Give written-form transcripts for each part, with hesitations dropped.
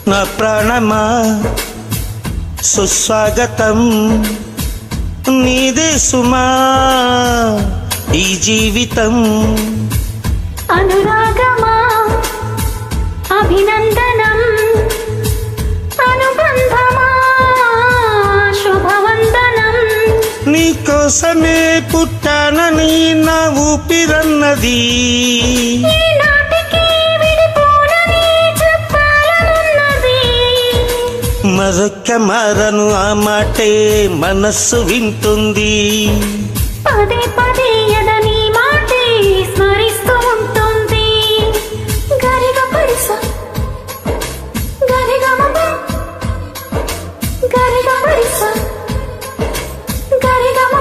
నా ప్రాణమా సుస్వాగతం, నీదే సుమా ఈ జీవితం. అనురాగమా అభినందనం, అనుబంధమా శుభవందనం. నీకోసమే పుట్టానని నా ఊపిరన్నది, మరొక్క మారను ఆ మాటే మనస్సు వింటుంది. పదే పదే ఎదని మాటే స్మరిస్తూ ఉంటుంది. గరిగ పరిస గరిగమ గరిగ పరిస గరిగమ.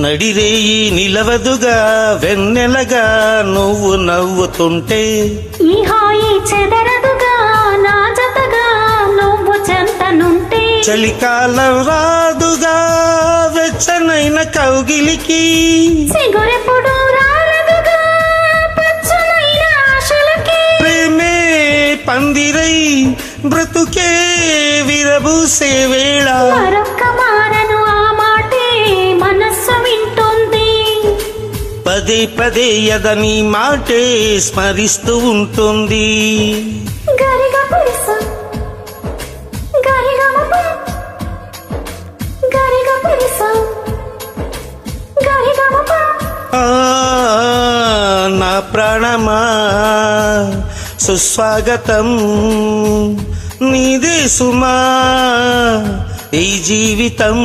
నడిరేయి నిలవదుగా వెన్నెలగా నువ్వు నవ్వుతుంటే, ఈ హాయి చెదరదుగా నా జతగా నువ్వు చెంతనుంటే. చలికాలం రాదుగా వెచ్చనైన కౌగిలికి, సిగురెప్పుడు రాలదుగా పచ్చనైన ఆశలకి. ప్రేమే పందిరై బ్రతుకే విరబూసే వేళ, మరొక్క మారను ఆ మాటే మనస్సు వింటుంది. పదే పదే ఎదని మాటే స్మరిస్తూ ఉంటుంది. గరిగ పరిస గరిగమ గరిగ పరిస గరిగమ. ఆ నా ప్రాణమా సుస్వాగతం, నీదే సుమా ఈ జీవితం.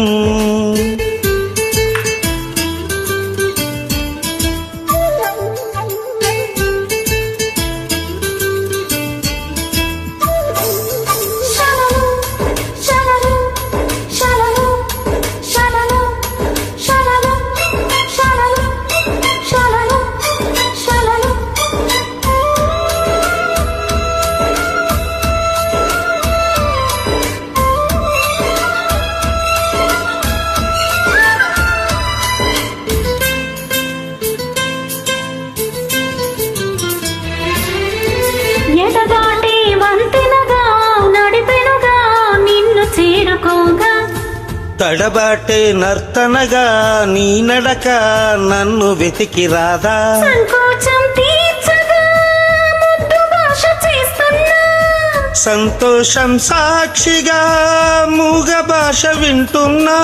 ఎటగాటి వంతెనగా నడిపెనుగా నిన్ను చేరుకోగా, తడబాటే నర్తనగా నీ నడక నన్ను వెతికి రాదా. సంకోచం తీర్చగా ముద్దు భాష చేస్తున్నా, సంతోషం సాక్షిగా మూగ భాష వింటున్నా.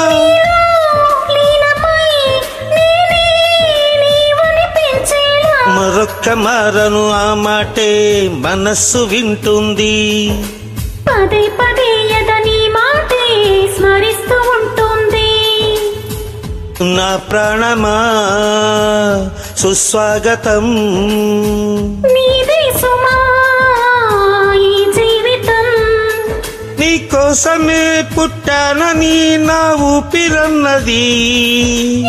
లీలమై నేనే నీవని పెంచేలా. మరొక్క మారను ఆ మాటే మనస్సు వింటుంది. పదే పదే ఎదని మాటే స్మరిస్తూ ఉంటుంది. నా ప్రాణమా సుస్వాగతం, నీదే సుమా ఈ జీవితం. నీకోసమే పుట్టానని నా ఊపిరన్నది,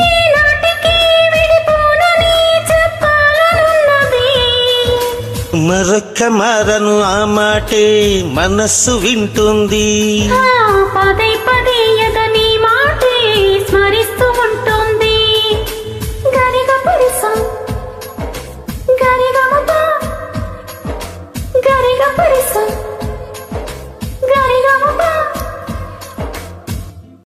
ఈనాటికి విడిపోనని చెప్పాలనున్నది. మరొక్క మారను ఆ మాటే మనస్సు వింటుంది. పదే